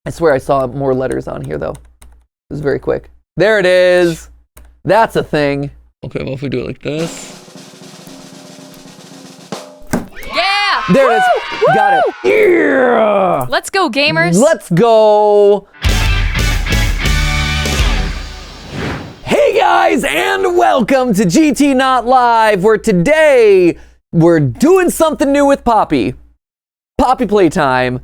I swear I saw more letters on here, though. It was very quick. There it is. That's a thing. Okay, well, if we do it like this. Yeah! There it is. Woo! Got it. Yeah! Let's go, gamers. Let's go. Hey, guys, and welcome to GT Not Live, where today we're doing something new with Poppy. Poppy Playtime.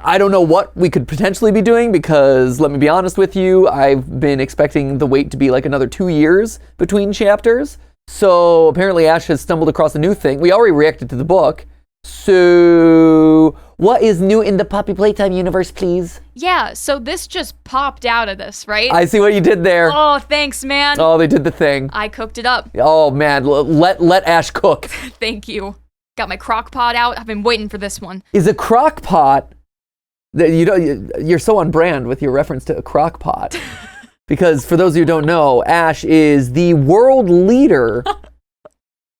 I don't know what we could potentially be doing because, let me be honest with you, I've been expecting the wait to be like another 2 years between chapters. So apparently Ash has stumbled across a new thing. We already reacted to the book. So what is new in the Poppy Playtime universe, please? Yeah, so this just popped out of this, right? I see what you did there. Oh, thanks, man. Oh, they did the thing. I cooked it up. Oh, man. Let Ash cook. Thank you. Got my crock pot out. I've been waiting for this one. Is a crock pot... You're so on brand with your reference to a crock pot. Because for those of you who don't know, Ash is the world leader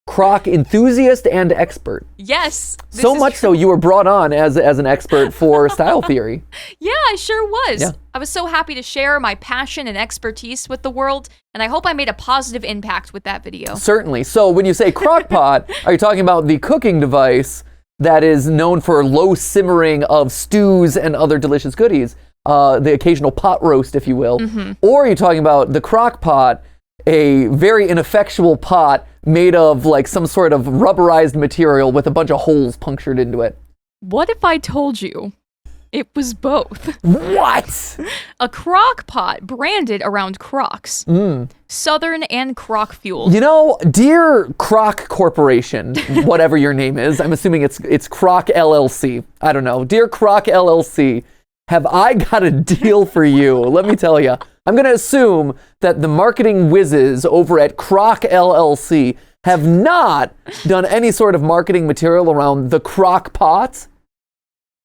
crock enthusiast and expert. Yes. So much so you were brought on as an expert for style theory. Yeah, I sure was. Yeah. I was so happy to share my passion and expertise with the world, and I hope I made a positive impact with that video. Certainly. So when you say crock pot, are you talking about the cooking device that is known for low simmering of stews and other delicious goodies? The occasional pot roast, if you will. Mm-hmm. Or are you talking about the crock pot, a very ineffectual pot made of like some sort of rubberized material with a bunch of holes punctured into it? What if I told you it was both? What? A crock pot branded around Crocs. Southern and Croc fueled. You know, dear Croc Corporation, whatever your name is, I'm assuming it's Croc LLC. I don't know. Dear Croc LLC, have I got a deal for you? Let me tell you. I'm going to assume that the marketing whizzes over at Croc LLC have not done any sort of marketing material around the crock pot.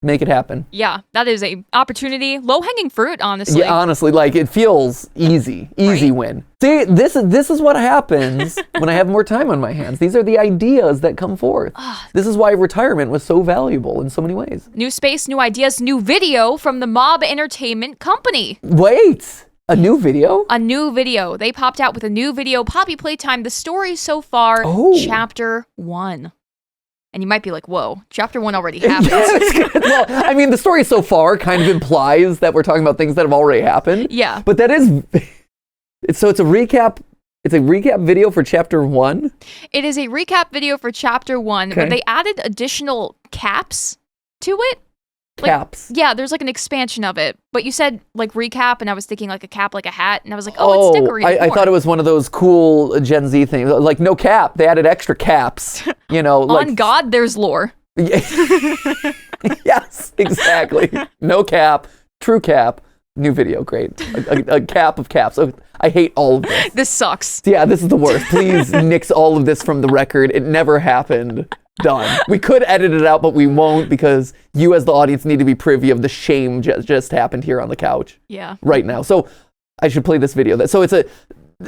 Make it happen. Yeah, that is a opportunity. Low-hanging fruit, honestly. Yeah, honestly, like it feels easy Right? win. See, this is what happens when I have more time on my hands. These are the ideas that come forth. This is why retirement was so valuable in so many ways. New space, new ideas, new video from the Mob Entertainment Company. Wait, a new video? A new video. They popped out with a new video, Poppy Playtime, the story so far, Chapter 1. And you might be like, whoa, Chapter 1 already happened. Well, I mean, the story so far kind of implies that we're talking about things that have already happened. Yeah. But that is, it's a recap video for Chapter 1? It is a recap video for Chapter 1, Okay. but they added additional caps to it. Caps. Yeah, there's like an expansion of it. But you said like recap, and I was thinking like a cap, like a hat, and I was like, oh, it's decorated. I thought it was one of those cool Gen Z things. Like, no cap. They added extra caps. You know, like, On God, there's lore. Yes, exactly. No cap, true cap, new video, great. A cap of caps. Oh, I hate all of this. This sucks. Yeah, this is the worst. Please nix all of this from the record. It never happened. Done. We could edit it out, but we won't because you as the audience need to be privy of the shame just happened here on the couch. Yeah. Right now. So I should play this video. So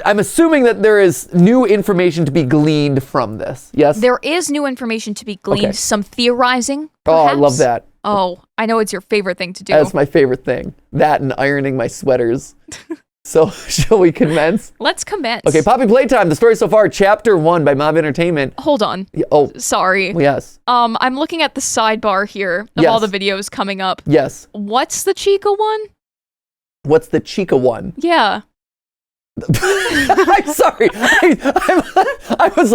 I'm assuming that there is new information to be gleaned from this. Yes? There is new information to be gleaned. Okay. Some theorizing, Oh, I perhaps. love that. Oh, I know it's your favorite thing to do. That's my favorite thing. That and ironing my sweaters. So, shall we commence? Let's commence. Okay, Poppy Playtime, the story so far, Chapter 1 by Mob Entertainment. Hold on. Oh, Sorry. yes. I'm looking at the sidebar here of all the videos coming up. Yes. What's the Chica one? What's the Chica one? Yeah. I'm sorry. I was.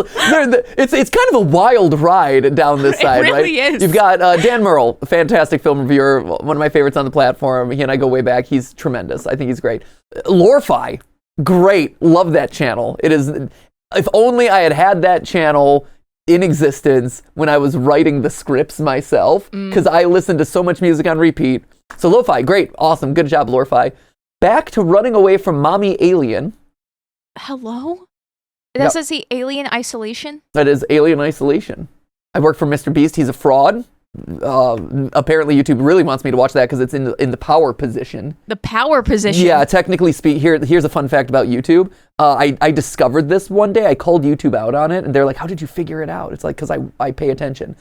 It's kind of a wild ride down this side, It right? really is. You've got Dan Murrell, a fantastic film reviewer, one of my favorites on the platform. He and I go way back. He's tremendous. I think he's great. Lorefy, great. Love that channel. It is. If only I had that channel in existence when I was writing the scripts myself, because I listened to so much music on repeat. So Lo-Fi, great, awesome, good job, Lorefy. Back to running away from Mommy Alien. Hello? That says the Alien Isolation? That is Alien Isolation. I work for Mr. Beast. He's a fraud. Apparently, YouTube really wants me to watch that because it's in the power position. The power position? Yeah, technically here's a fun fact about YouTube. I discovered this one day. I called YouTube out on it, and they're like, how did you figure it out? It's like, because I pay attention.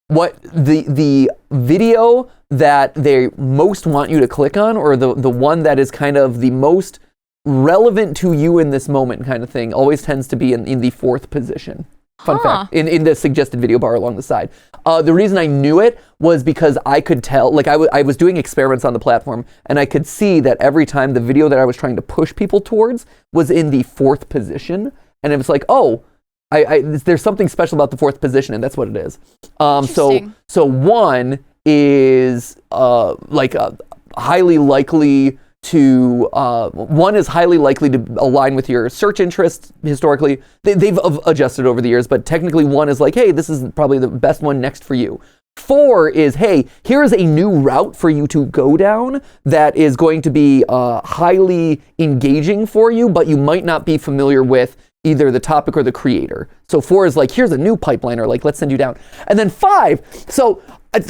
what the video that they most want you to click on, or the one that is kind of the most relevant to you in this moment kind of thing, always tends to be in the 4th position. Fun fact, in the suggested video bar along the side. The reason I knew it was because I could tell, like I was doing experiments on the platform, and I could see that every time the video that I was trying to push people towards was in the 4th position, and it was like, oh, there's something special about the 4th position, and that's what it is. So 1 is highly likely to one is highly likely to align with your search interests historically. They've adjusted over the years, but technically 1 is like, hey, this is probably the best one next for you. 4 is, hey, here's a new route for you to go down that is going to be highly engaging for you, but you might not be familiar with either the topic or the creator. So 4 is like, here's a new pipeline, or like, let's send you down. And then 5, so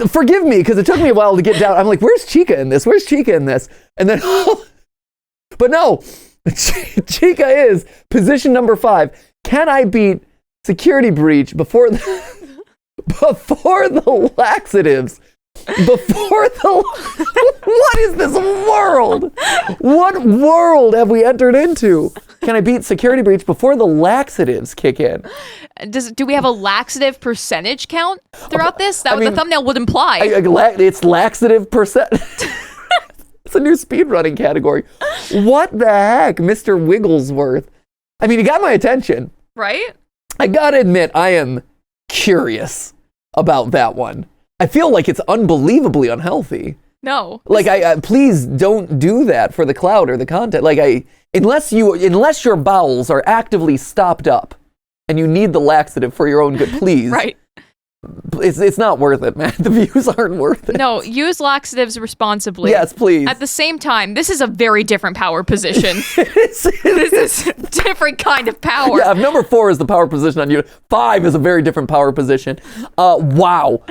forgive me, because it took me a while to get down. I'm like, where's Chica in this? Where's Chica in this? And then, but no, Chica is position number 5. Can I beat security breach before the laxatives? What is this world? What world have we entered into? Can I beat security breach before the laxatives kick in? Do we have a laxative percentage count throughout this? That the thumbnail would imply. It's laxative percent. It's a new speedrunning category. What the heck, Mr. Wigglesworth? I mean, you got my attention. Right? I gotta admit, I am curious about that one. I feel like it's unbelievably unhealthy. No. Like, I please don't do that for the clout or the content. Like, unless your bowels are actively stopped up and you need the laxative for your own good, please. Right. It's not worth it, man. The views aren't worth it. No, use laxatives responsibly. Yes, please. At the same time, this is a very different power position. This is a different kind of power. Yeah, if number 4 is the power position on you, 5 is a very different power position. Wow.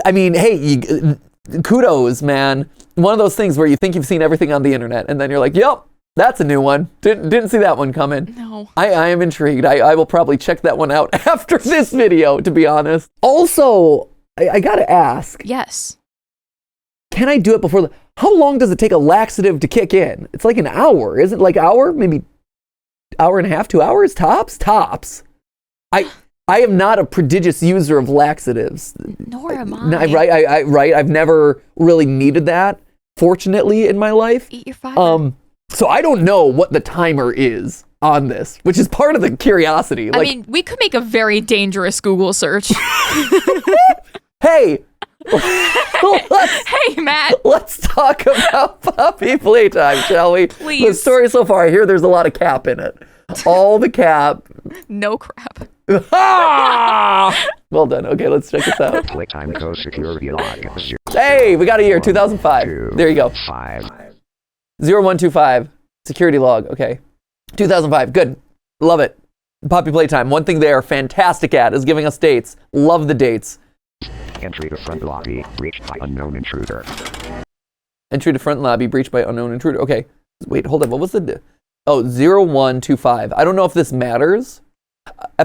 I mean, hey, kudos, man. One of those things where you think you've seen everything on the internet, and then you're like, yep, that's a new one. Didn't see that one coming. No. I am intrigued. I will probably check that one out after this video, to be honest. Also, I gotta ask. Yes. Can I do it before how long does it take a laxative to kick in? It's like an hour. Is it like hour? Maybe hour and a half, 2 hours? Tops. I am not a prodigious user of laxatives. Nor am I. Right. I've never really needed that, fortunately, in my life. Eat your fiber. So I don't know what the timer is on this, which is part of the curiosity. I mean, we could make a very dangerous Google search. Hey, hey, Matt. Let's talk about Poppy Playtime, shall we? Please. The story so far, I hear there's a lot of cap in it. All the cap. No crap. Well done. Okay, let's check this out. Playtime Co security log. Hey, we got a year, 2005. There you go. 0125. Security log. Okay. 2005. Good. Love it. Poppy Playtime. One thing they are fantastic at is giving us dates. Love the dates. Entry to front lobby. Breached by unknown intruder. Entry to front lobby. Breached by unknown intruder. Okay. Wait, hold on. What was the... 0125. I don't know if this matters.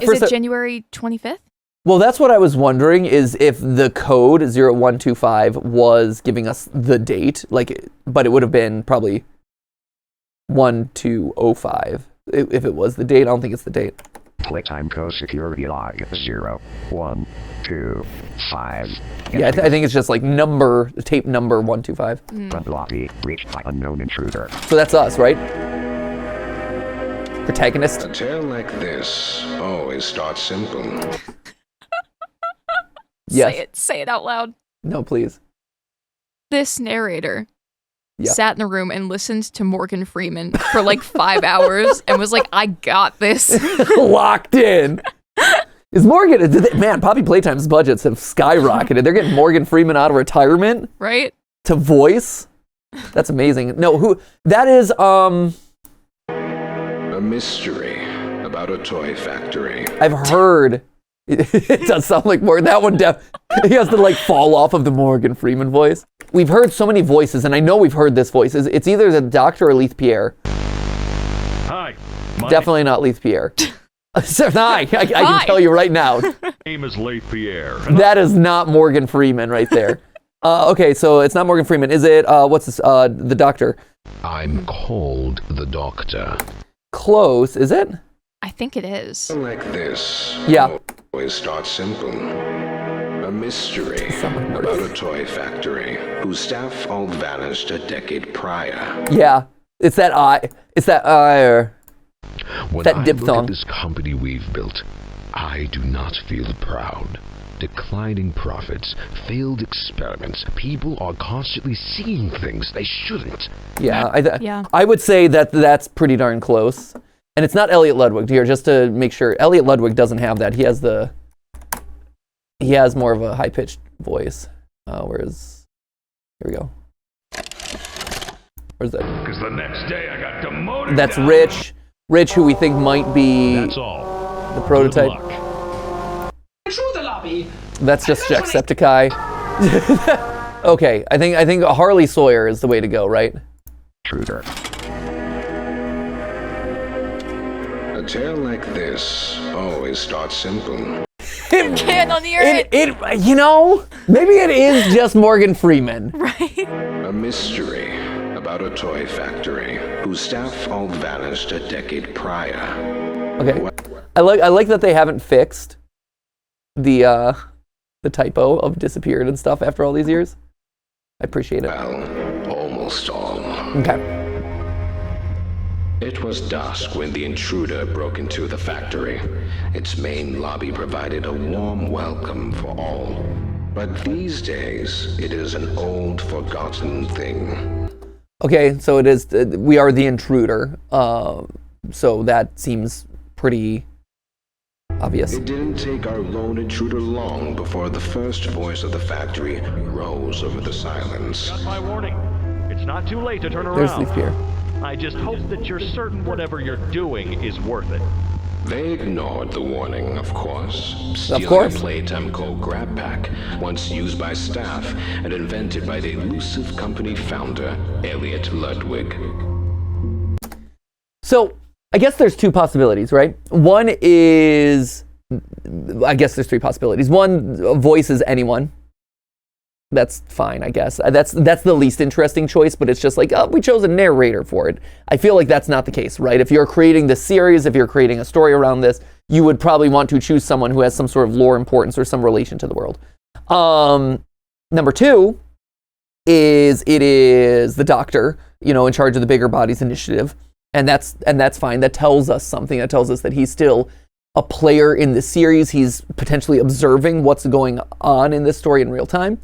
Is it January 25th? Well, that's what I was wondering, is if the code 0125 was giving us the date, but it would have been probably 1205 if it was the date. I don't think it's the date. Playtime Co security log 0125. Yeah, I think it's just like tape number 125. Front lobby breached by unknown intruder. So that's us, right? Protagonist. A tale like this always starts simple. Yes. Say it out loud. No, please. This narrator sat in a room and listened to Morgan Freeman for like 5 hours and was like, I got this. Locked in. Is Morgan, man, Poppy Playtime's budgets have skyrocketed. They're getting Morgan Freeman out of retirement. Right? To voice. That's amazing. No, that is, a mystery about a toy factory. I've heard. It does sound like Morgan. That one, he has to fall off of the Morgan Freeman voice. We've heard so many voices, and I know we've heard this voice. It's either the Doctor or Leith Pierre. Hi. Definitely not Leith Pierre. I can tell you right now. Name is Leigh Pierre. That is not Morgan Freeman right there. Okay, so it's not Morgan Freeman. Is it, what's this, the doctor? I'm called the Doctor. Close, is it? I think it is. Like this. Yeah. Always starts simple. A mystery about a toy factory whose staff all vanished a decade prior. Yeah, it's that When that I look diphthong. at this company we've built, I do not feel proud. Declining profits, failed experiments. People are constantly seeing things they shouldn't. Yeah, Yeah. I would say that that's pretty darn close. And it's not Elliot Ludwig here, just to make sure. Elliot Ludwig doesn't have that. He has more of a high-pitched voice. Whereas, here we go. Where's that? Because the next day I got demoted. That's down. Rich. Rich, who we think might be That's all. the prototype. Good luck. Through the lobby. That's just Jacksepticeye. Okay, I think Harley Sawyer is the way to go, right? Intruder. A tale like this always starts simple. Can't hear it. You know, maybe it is just Morgan Freeman. Right. A mystery about a toy factory whose staff all vanished a decade prior. Okay, I like that they haven't fixed the typo of disappeared and stuff after all these years. I appreciate it. Well, almost all. Okay. It was dusk when the intruder broke into the factory. Its main lobby provided a warm welcome for all. But these days, it is an old, forgotten thing. Okay, so it is. We are the intruder. So that seems pretty obvious. It didn't take our lone intruder long before the first voice of the factory rose over the silence. Got my warning. It's not too late to turn There's around. Leaf Pierre. I just hope that you're certain whatever you're doing is worth it. They ignored the warning, of course. Of course. A playtime called Grab Pack, once used by staff and invented by the elusive company founder, Elliot Ludwig. So I guess there's two possibilities, right? One is, I guess there's three possibilities. One, voices anyone. That's fine, I guess. That's the least interesting choice, but it's just like, oh, we chose a narrator for it. I feel like that's not the case, right? If you're creating this series, if you're creating a story around this, you would probably want to choose someone who has some sort of lore importance or some relation to the world. Number two is it is the doctor, in charge of the Bigger Bodies Initiative, and that's fine. That tells us something. That tells us that he's still a player in the series. He's potentially observing what's going on in this story in real time.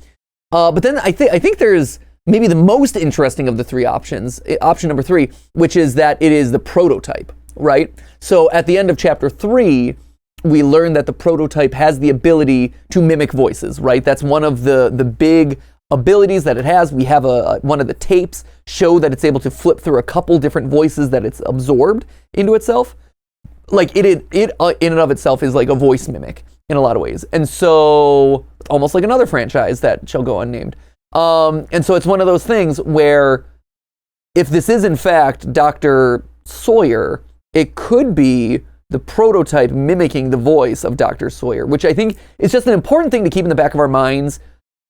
But then I think there's maybe the most interesting of the three options, option number 3, which is that it is the prototype, right? So at the end of chapter 3, we learn that the prototype has the ability to mimic voices, right? That's one of the big abilities that it has. We have one of the tapes show that it's able to flip through a couple different voices that it's absorbed into itself. Like it in and of itself is like a voice mimic in a lot of ways. And so almost like another franchise that shall go unnamed. And so it's one of those things where if this is in fact Dr. Sawyer, it could be the prototype mimicking the voice of Dr. Sawyer, which I think is just an important thing to keep in the back of our minds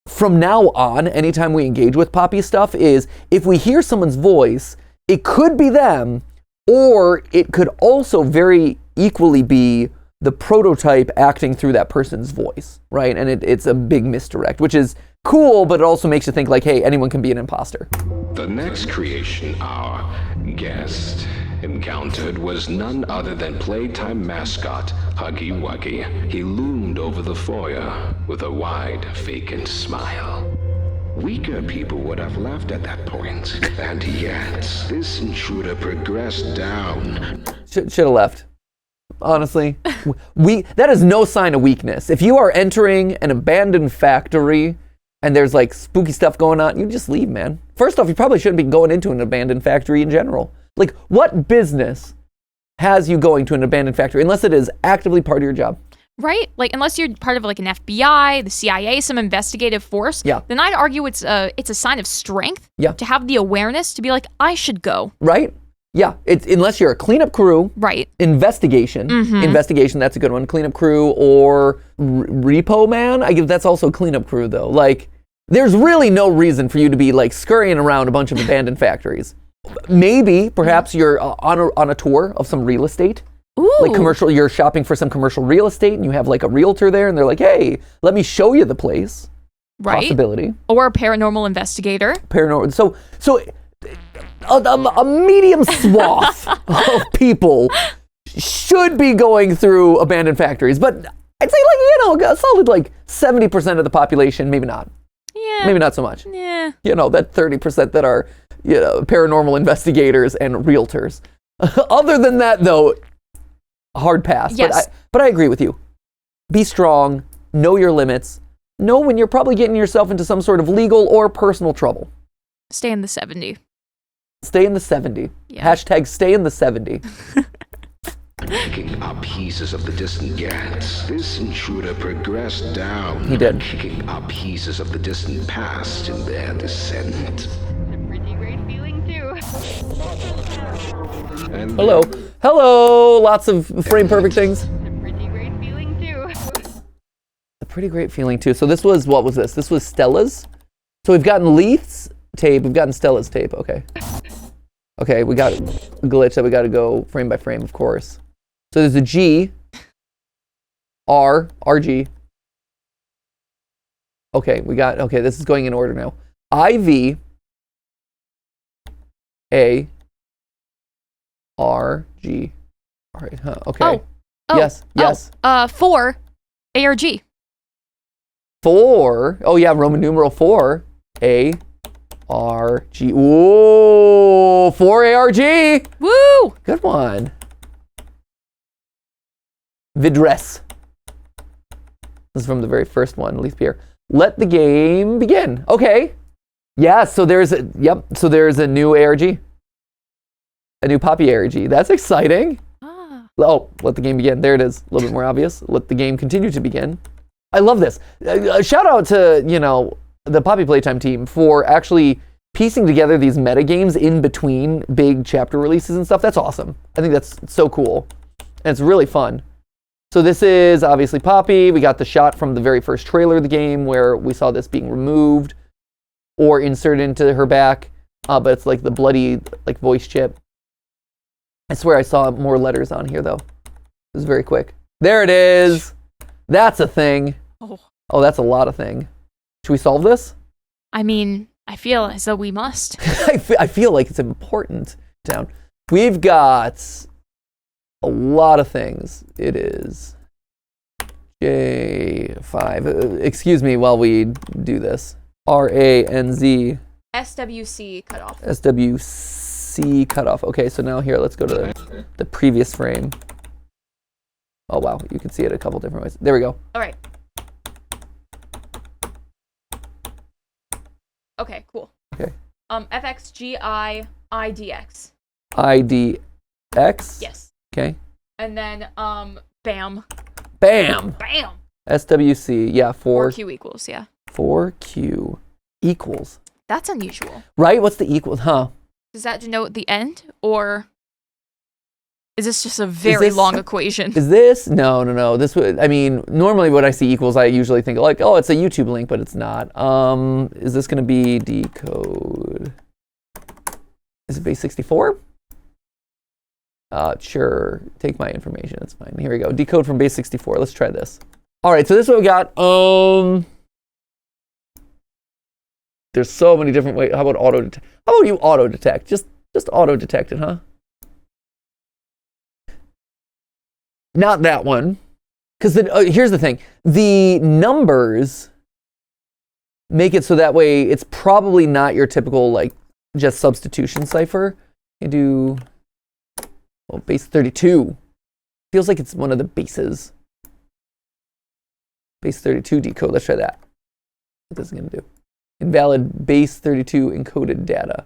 from now on. Anytime we engage with Poppy stuff, is if we hear someone's voice, it could be them, or it could also very equally be the prototype acting through that person's voice, right? And it's a big misdirect, which is cool, but it also makes you think like, hey, anyone can be an imposter. The next creation our guest encountered was none other than Playtime mascot Huggy Wuggy. He loomed over the foyer with a wide, vacant smile. Weaker people would have laughed at that point, and yet this intruder progressed down. Should have left. Honestly, that is no sign of weakness. If you are entering an abandoned factory and there's like spooky stuff going on, you just leave, man. First off, you probably shouldn't be going into an abandoned factory in general. Like, what business has you going to an abandoned factory unless it is actively part of your job? Right? Like, unless you're part of like an FBI, the CIA, some investigative force, then I'd argue it's a sign of strength to have the awareness to be like, I should go. Right? Yeah, it's unless you're a cleanup crew. Right. Investigation. Investigation, that's a good one. Cleanup crew or repo man. I guess that's also cleanup crew though. Like, there's really no reason for you to be like scurrying around a bunch of abandoned factories. Maybe, perhaps you're on a tour of some real estate. Ooh. Like commercial, you're shopping for some commercial real estate and you have like a realtor there and they're like, hey, let me show you the place. Right. Possibility. Or a paranormal investigator. Paranormal. So a medium swath of people should be going through abandoned factories, but I'd say like, a solid like 70% of the population, maybe not. Yeah. Maybe not so much. Yeah. That 30% that are, paranormal investigators and realtors. Other than that though, hard pass. Yes. But I agree with you. Be strong, know your limits, know when you're probably getting yourself into some sort of legal or personal trouble. Stay in the 70. Stay in the 70. Yeah. Hashtag stay in the 70. Picking up pieces of the distant gas, this intruder progressed down. He did. Picking up pieces of the distant past in their descent. Pretty great feeling too. And Hello. Lots of frame perfect things. Pretty great feeling too. A pretty great feeling too. So this was, what was this? This was Stella's. So we've gotten Leith's tape. We've gotten Stella's tape. Okay, we got a glitch that we got to go frame by frame, of course. So there's a G, R, RG. Okay, this is going in order now. IV, A, R, G. All right, huh, okay. Oh. Yes. 4, ARG. 4, oh yeah, Roman numeral 4, A, R, G. Ooh, 4 ARG. Woo! Good one. Vidress. This is from the very first one, Leith Pierre. Let the game begin. Okay. Yeah, so there's a new ARG. A new Poppy ARG. That's exciting. Ah. Oh, let the game begin. There it is. A little bit more obvious. Let the game continue to begin. I love this. Shout out to, the Poppy Playtime team for actually piecing together these meta games in between big chapter releases and stuff. That's awesome. I think that's so cool. And it's really fun. So this is obviously Poppy. We got the shot from the very first trailer of the game where we saw this being removed or inserted into her back. But it's like the bloody voice chip. I swear I saw more letters on here though. It was very quick. There it is. That's a thing. Oh, that's a lot of thing. Should we solve this? I mean, I feel as though we must. I feel like it's important. Down. We've got a lot of things. It is J5. Excuse me while we do this. RANZ. SWC cutoff. SWC cutoff. Okay, so now here, let's go to the previous frame. Oh, wow. You can see it a couple different ways. There we go. All right. Okay, cool. Okay. FXGI IDX. IDX? Yes. Okay. And then BAM. Bam! BAM! SWC, yeah, 4Q equals, yeah. 4Q equals. That's unusual. Right? What's the equals? Huh? Does that denote the end, or is this just a very long equation? Is this? No. This would, normally when I see equals, I usually think like, oh, it's a YouTube link, but it's not. Is this going to be decode? Is it base 64? Sure. Take my information. It's fine. Here we go. Decode from base 64. Let's try this. All right. So this is what we got. There's so many different ways. How about auto detect? How about you auto detect? Just auto detect it, huh? Not that one. Because here's the thing. The numbers make it so that way it's probably not your typical just substitution cipher. You do base 32. Feels like it's one of the bases. Base 32 decode. Let's try that. What this is going to do. Invalid base 32 encoded data.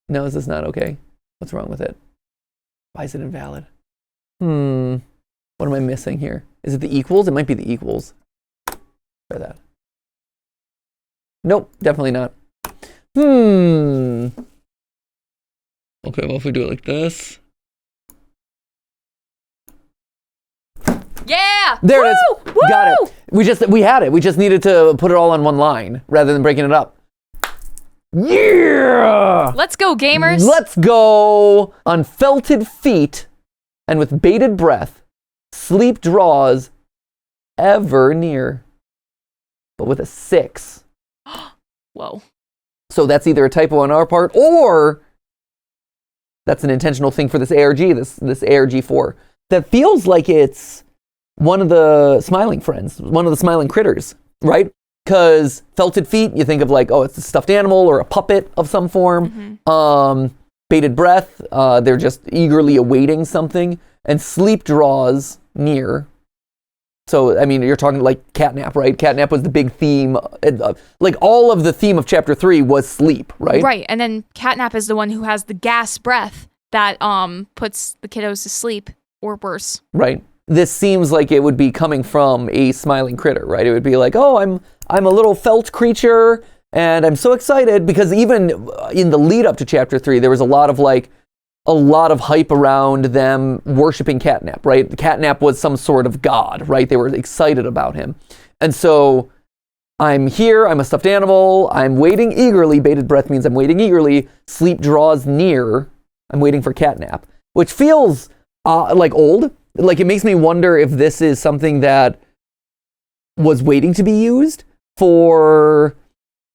No, is this not okay? What's wrong with it? Why is it invalid? What am I missing here? Is it the equals? It might be the equals. Try that. Nope, definitely not. Well, Okay, well, if we do it like this. Yeah! There it is. Woo! Got it. We had it. We just needed to put it all on one line rather than breaking it up. Yeah! Let's go, gamers. Let's go. On felted feet and with bated breath, sleep draws ever near. But with a 6. Whoa. So that's either a typo on our part or that's an intentional thing for this ARG, this ARG4. That feels like it's one of the smiling friends, one of the smiling critters, right? Because felted feet, you think of like, oh, it's a stuffed animal or a puppet of some form. Bated breath, they're just eagerly awaiting something. And sleep draws near. So, I mean, you're talking like catnap, right? Catnap was the big theme. Like all of the theme of chapter 3 was sleep, right? Right, and then catnap is the one who has the gas breath that puts the kiddos to sleep or worse. Right. This seems like it would be coming from a smiling critter, right? It would be like, oh, I'm a little felt creature and I'm so excited because even in the lead up to chapter 3, there was a lot of hype around them worshiping Catnap, right? Catnap was some sort of god, right? They were excited about him. And so I'm here, I'm a stuffed animal, I'm waiting eagerly. Bated breath means I'm waiting eagerly. Sleep draws near. I'm waiting for Catnap, which feels like old. Like it makes me wonder if this is something that was waiting to be used for,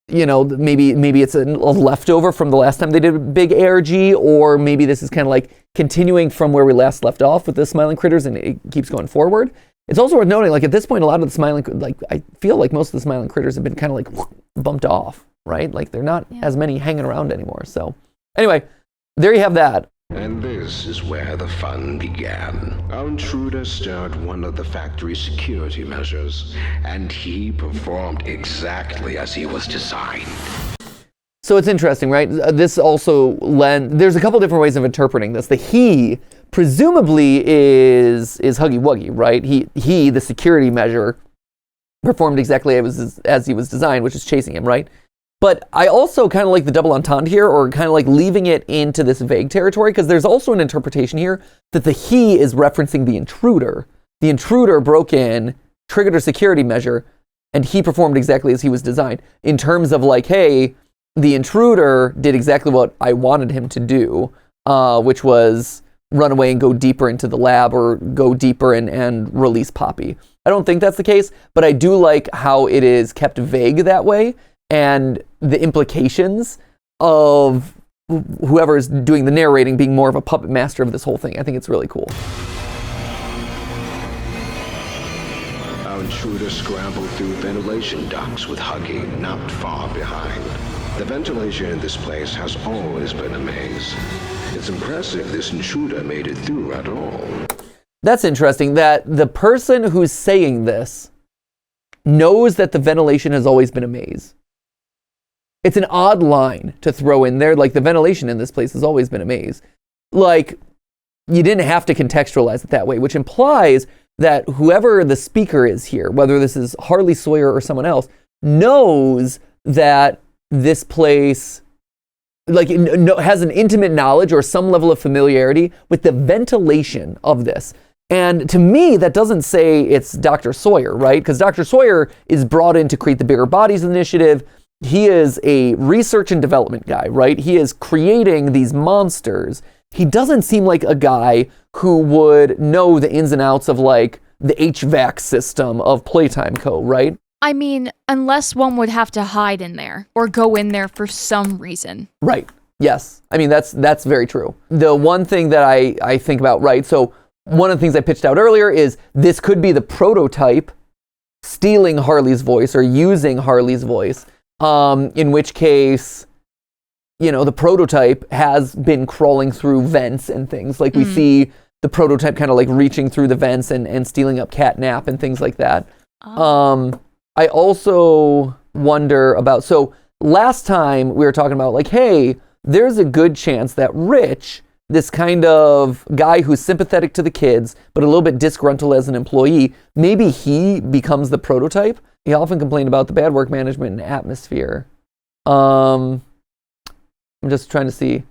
you know, maybe it's a leftover from the last time they did a big ARG, or maybe this is kind of like continuing from where we last left off with the smiling critters and it keeps going forward. It's also worth noting, like at this point, a lot of the smiling, like I feel like most of the smiling critters have been kind of like bumped off, right? Like they're not as many hanging around anymore. So anyway, there you have that. And this is where the fun began. Our intruder stirred one of the factory's security measures, and he performed exactly as he was designed. So it's interesting, right? This also there's a couple different ways of interpreting this. The he presumably is Huggy Wuggy, right? He, the security measure, performed exactly as he was designed, which is chasing him, right? But I also kind of like the double entendre here, or kind of like leaving it into this vague territory, because there's also an interpretation here that the he is referencing the intruder. The intruder broke in, triggered a security measure, and he performed exactly as he was designed. In terms of like, hey, the intruder did exactly what I wanted him to do, which was run away and go deeper into the lab or go deeper and release Poppy. I don't think that's the case, but I do like how it is kept vague that way. And the implications of whoever is doing the narrating being more of a puppet master of this whole thing. I think it's really cool. Our intruder scrambled through ventilation ducts with Huggy not far behind. The ventilation in this place has always been a maze. It's impressive this intruder made it through at all. That's interesting that the person who's saying this knows that the ventilation has always been a maze. It's an odd line to throw in there. Like the ventilation in this place has always been a maze. Like you didn't have to contextualize it that way, which implies that whoever the speaker is here, whether this is Harley Sawyer or someone else, knows that this place has an intimate knowledge or some level of familiarity with the ventilation of this. And to me, that doesn't say it's Dr. Sawyer, right? Because Dr. Sawyer is brought in to create the Bigger Bodies Initiative. He is a research and development guy, right? He is creating these monsters. He doesn't seem like a guy who would know the ins and outs of like the HVAC system of Playtime Co., right? I mean, unless one would have to hide in there or go in there for some reason. Right. Yes. I mean, that's very true. The one thing that I think about, right? So one of the things I pitched out earlier is this could be the prototype stealing Harley's voice or using Harley's voice. In which case, you know, the prototype has been crawling through vents and things. Like we see the prototype kind of like reaching through the vents and stealing up Catnap and things like that. I also wonder about, so last time we were talking about like, hey, there's a good chance that Rich, this kind of guy who's sympathetic to the kids, but a little bit disgruntled as an employee, maybe he becomes the prototype. He often complained about the bad work management and atmosphere. I'm just trying to see.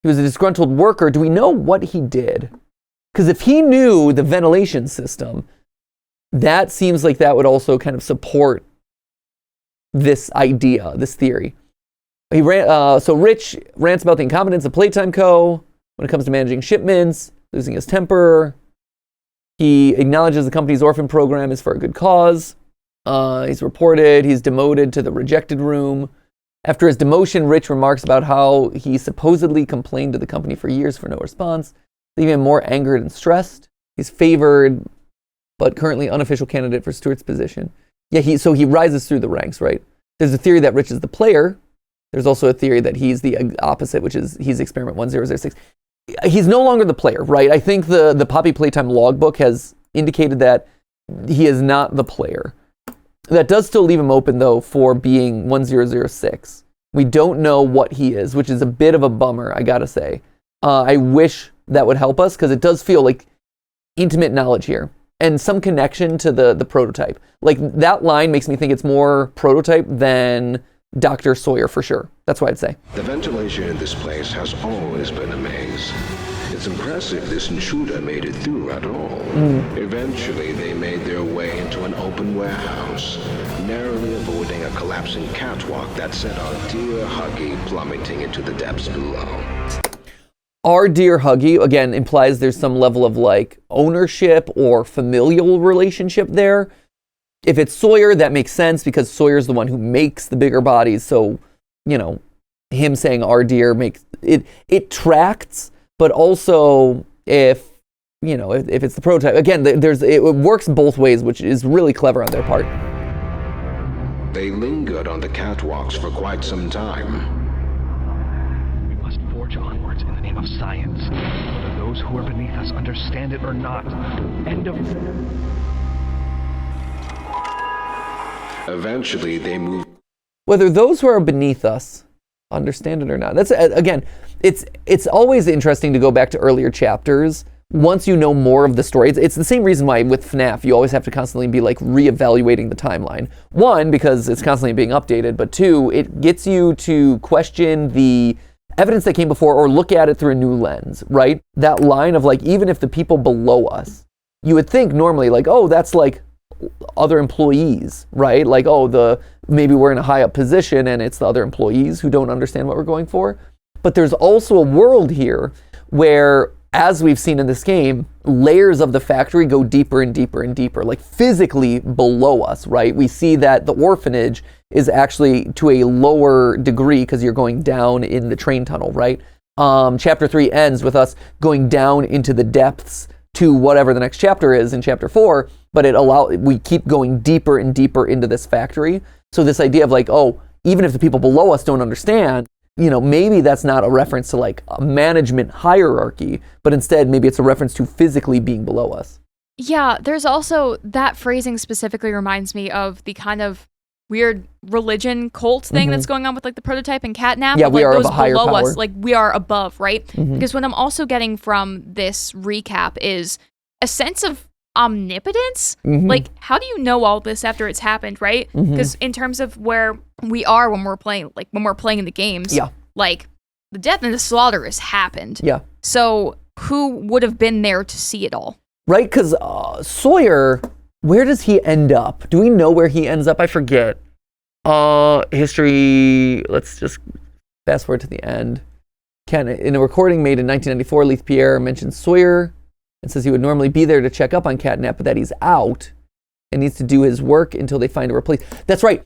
He was a disgruntled worker. Do we know what he did? Because if he knew the ventilation system, that seems like that would also kind of support this idea, this theory. So Rich rants about the incompetence of Playtime Co. when it comes to managing shipments, losing his temper. He acknowledges the company's orphan program is for a good cause. He's demoted to the rejected room. After his demotion, Rich remarks about how he supposedly complained to the company for years for no response, leaving him more angered and stressed. He's favored, but currently unofficial candidate for Stewart's position. Yeah, so he rises through the ranks, right? There's a theory that Rich is the player. There's also a theory that he's the opposite, which is he's experiment 1006. He's no longer the player, right? I think the Poppy Playtime logbook has indicated that he is not the player. That does still leave him open, though, for being 1006. We don't know what he is, which is a bit of a bummer, I gotta say. I wish that would help us, because it does feel like intimate knowledge here and some connection to the prototype. Like, that line makes me think it's more prototype than Dr. Sawyer for sure. That's what I'd say. The ventilation in this place has always been a maze. It's impressive this intruder made it through at all. Eventually, they made their way into an open warehouse, narrowly avoiding a collapsing catwalk that sent our dear Huggy plummeting into the depths below. Our dear Huggy, again, implies there's some level of like ownership or familial relationship there. If it's Sawyer, that makes sense because Sawyer's the one who makes the bigger bodies. So, him saying our dear makes it tracts. But also, if it's the prototype, again, it works both ways, which is really clever on their part. They lingered on the catwalks for quite some time. We must forge onwards in the name of science, whether those who are beneath us understand it or not. End of... Eventually, they moved. Whether those who are beneath us understand it or not. That's again, it's always interesting to go back to earlier chapters once you know more of the story. It's the same reason why with FNAF you always have to constantly be like reevaluating the timeline. One, because it's constantly being updated, but two, it gets you to question the evidence that came before or look at it through a new lens, right? That line of like, even if the people below us, you would think normally like, oh, that's like other employees, right? Like, oh, maybe we're in a high up position and it's the other employees who don't understand what we're going for. But there's also a world here where, as we've seen in this game, layers of the factory go deeper and deeper and deeper, like physically below us, right? We see that the orphanage is actually to a lower degree because you're going down in the train tunnel, right? Chapter 3 ends with us going down into the depths to whatever the next chapter is in chapter 4, but we keep going deeper and deeper into this factory. So this idea of like, oh, even if the people below us don't understand, maybe that's not a reference to like a management hierarchy, but instead maybe it's a reference to physically being below us. Yeah, there's also that phrasing specifically reminds me of the kind of weird religion cult thing that's going on with like the prototype and catnap. Yeah, like, we are those of a higher below power. us, like we are above, right? Because what I'm also getting from this recap is a sense of omnipotence. Like, how do you know all this after it's happened, right? Because in terms of where we are when we're playing, like when we're playing in the games, like the death and the slaughter has happened. Yeah. So who would have been there to see it all? Right, because Sawyer, where does he end up? Do we know where he ends up? I forget. History, let's just fast forward to the end. In a recording made in 1994, Leith Pierre mentions Sawyer and says he would normally be there to check up on Catnap, but that he's out and needs to do his work until they find a replacement. That's right?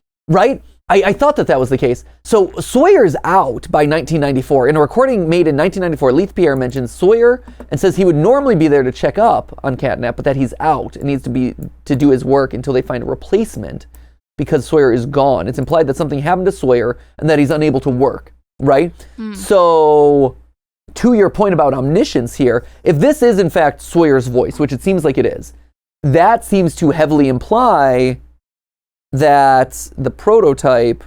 I thought that was the case. So Sawyer's out by 1994. In a recording made in 1994, Leith Pierre mentions Sawyer and says he would normally be there to check up on Catnap, but that he's out and needs to do his work until they find a replacement because Sawyer is gone. It's implied that something happened to Sawyer and that he's unable to work, right? So to your point about omniscience here, if this is in fact Sawyer's voice, which it seems like it is, that seems to heavily imply that the prototype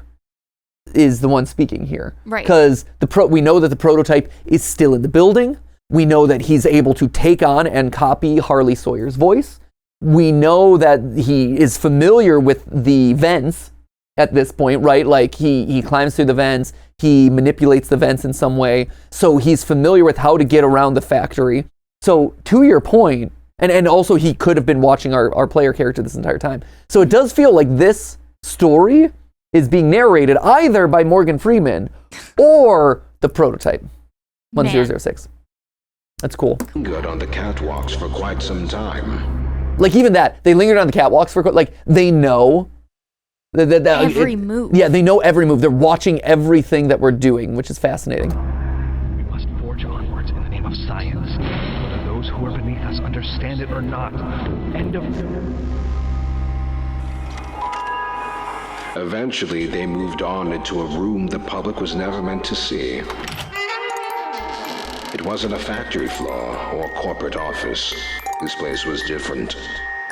is the one speaking here. Right. Because we know that the prototype is still in the building. We know that he's able to take on and copy Harley Sawyer's voice. We know that he is familiar with the vents at this point, right? Like he climbs through the vents, he manipulates the vents in some way, so he's familiar with how to get around the factory. So to your point, and also he could have been watching our player character this entire time. So it does feel like this story is being narrated either by Morgan Freeman or the prototype, 1006. That's cool. Good on the catwalks for quite some time. Like even that, they lingered on the catwalks for like they know Every move. Yeah, they know every move. They're watching everything that we're doing, which is fascinating. We must forge onwards in the name of science, whether those who are beneath us understand it or not. End of... Eventually, they moved on into a room the public was never meant to see. It wasn't a factory floor or corporate office. This place was different.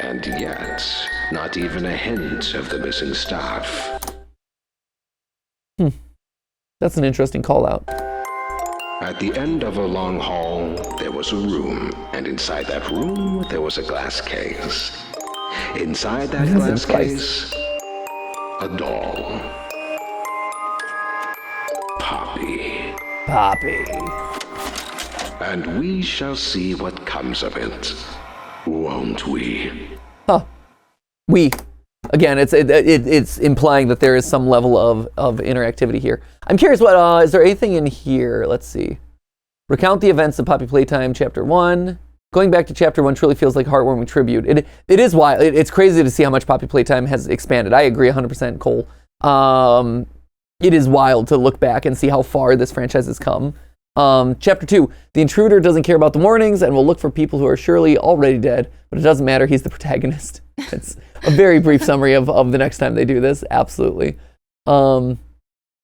And yet, not even a hint of the missing staff. That's an interesting call out. At the end of a long hall, there was a room, and inside that room, there was a glass case. Inside that glass case, a doll. Poppy. And we shall see what comes of it, won't we? Again, it's implying that there is some level of interactivity here. I'm curious, what is there anything in here? Let's see. Recount the events of Poppy Playtime, Chapter 1. Going back to Chapter 1 truly feels like a heartwarming tribute. It is wild. It's crazy to see how much Poppy Playtime has expanded. I agree 100%, Cole. It is wild to look back and see how far this franchise has come. Chapter 2, the intruder doesn't care about the warnings and will look for people who are surely already dead, but it doesn't matter, he's the protagonist. It's a very brief summary of the next time they do this, absolutely. Oh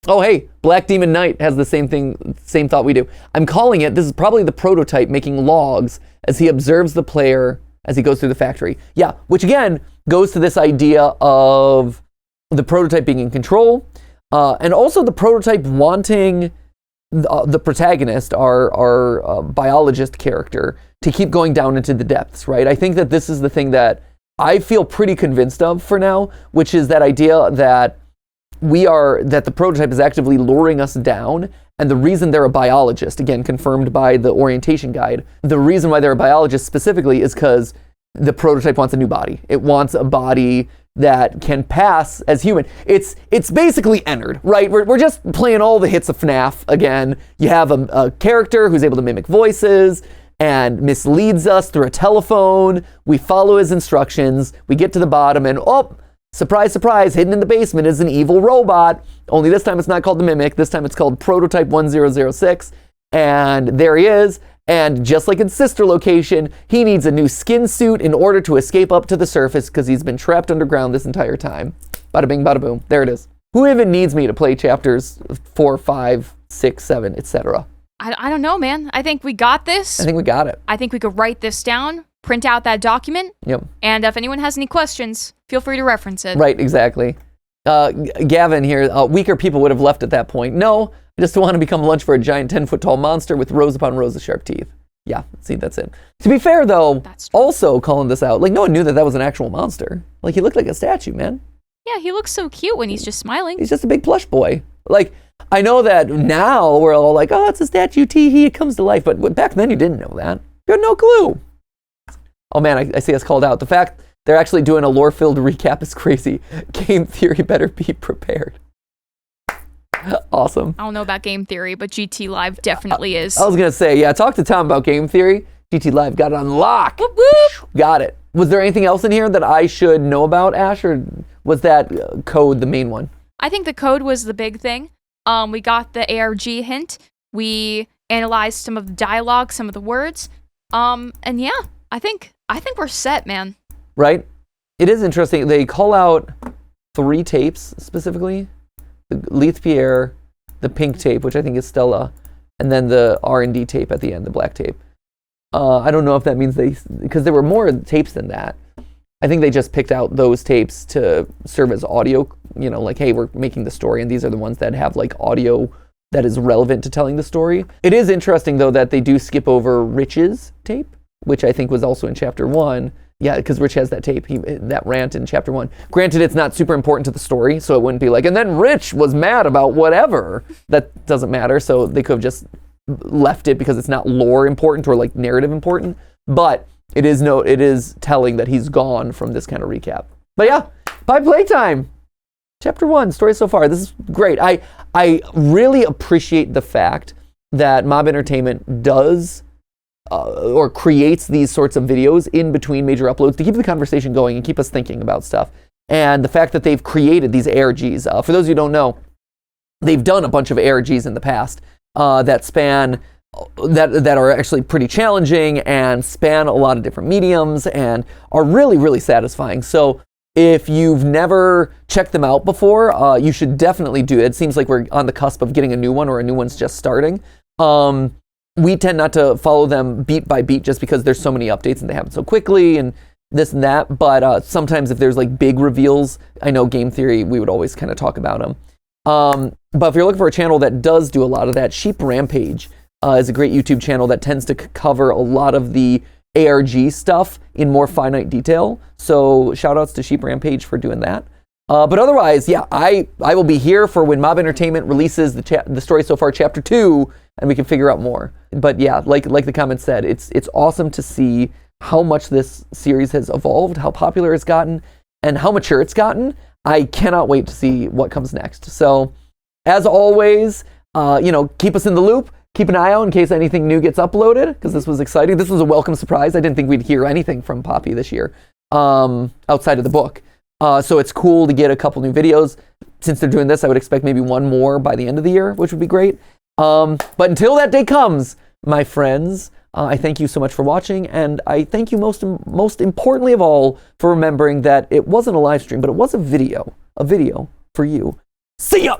hey, Black Demon Knight has the same thought we do. I'm calling it, this is probably the prototype making logs as he observes the player as he goes through the factory. Yeah, which again, goes to this idea of the prototype being in control, and also the prototype wanting the protagonist, our biologist character, to keep going down into the depths, right? I think that this is the thing that I feel pretty convinced of for now, which is that idea that that the prototype is actively luring us down, and the reason they're a biologist, again, confirmed by the orientation guide, the reason why they're a biologist specifically is because the prototype wants a new body. It wants a body that can pass as human. It's basically Ennard, right? We're just playing all the hits of FNAF again. You have a character who's able to mimic voices and misleads us through a telephone. We follow his instructions. We get to the bottom and surprise, surprise, hidden in the basement is an evil robot. Only this time it's not called the Mimic. This time it's called Prototype 1006. And there he is. And just like in Sister Location, he needs a new skin suit in order to escape up to the surface because he's been trapped underground this entire time. Bada bing, bada boom. There it is. Who even needs me to play chapters 4, 5, 6, 7, etc.? I don't know, man. I think we got this. I think we got it. I think we could write this down, print out that document. Yep. And if anyone has any questions, feel free to reference it. Right, exactly. Gavin here, weaker people would have left at that point. No, I just want to become lunch for a giant 10-foot tall monster with rows upon rows of sharp teeth. Yeah, see, that's it. To be fair, though, also calling this out, like, no one knew that was an actual monster. Like, he looked like a statue, man. Yeah, he looks so cute when he's just smiling. He's just a big plush boy. Like, I know that now we're all like, oh, it's a statue, tee-hee, it comes to life. But back then, you didn't know that. You had no clue. Oh, man, I see us called out. The fact they're actually doing a lore-filled recap is crazy. Game theory better be prepared. Awesome. I don't know about game theory, but GT Live definitely is. I was going to say, yeah, talk to Tom about game theory. GT Live got it on lock. Whoop, whoop. Got it. Was there anything else in here that I should know about, Ash, or was that code the main one? I think the code was the big thing. We got the ARG hint. We analyzed some of the dialogue, some of the words. And yeah, I think we're set, man. Right? It is interesting. They call out 3 tapes specifically. The Leith Pierre, the pink tape, which I think is Stella, and then the R&D tape at the end, the black tape. I don't know if that means because there were more tapes than that. I think they just picked out those tapes to serve as audio, like, hey, we're making the story, and these are the ones that have, like, audio that is relevant to telling the story. It is interesting, though, that they do skip over Rich's tape, which I think was also in Chapter 1, Yeah, because Rich has that tape, that rant in chapter 1. Granted, it's not super important to the story, so it wouldn't be like, and then Rich was mad about whatever. That doesn't matter, so they could have just left it because it's not lore important or like narrative important. But it is telling that he's gone from this kind of recap. But yeah, Poppy Playtime, chapter 1, story so far. This is great. I really appreciate the fact that Mob Entertainment does or creates these sorts of videos in between major uploads to keep the conversation going and keep us thinking about stuff. And the fact that they've created these ARGs. For those of you who don't know, they've done a bunch of ARGs in the past that span, that are actually pretty challenging and span a lot of different mediums and are really, really satisfying. So if you've never checked them out before, you should definitely do it. It seems like we're on the cusp of getting a new one, or a new one's just starting. We tend not to follow them beat by beat just because there's so many updates and they happen so quickly and this and that. But sometimes if there's like big reveals, I know Game Theory, we would always kind of talk about them. But if you're looking for a channel that does do a lot of that, Sheep Rampage is a great YouTube channel that tends to cover a lot of the ARG stuff in more finite detail. So shout outs to Sheep Rampage for doing that. But otherwise, yeah, I will be here for when Mob Entertainment releases the story so far, chapter 2, and we can figure out more. But yeah, like the comment said, it's awesome to see how much this series has evolved, how popular it's gotten, and how mature it's gotten. I cannot wait to see what comes next. So, as always, keep us in the loop. Keep an eye out in case anything new gets uploaded, because this was exciting. This was a welcome surprise. I didn't think we'd hear anything from Poppy this year, outside of the book. So it's cool to get a couple new videos. Since they're doing this, I would expect maybe one more by the end of the year, which would be great. But until that day comes, my friends, I thank you so much for watching, and I thank you most importantly of all for remembering that it wasn't a live stream, but it was a video for you. See ya!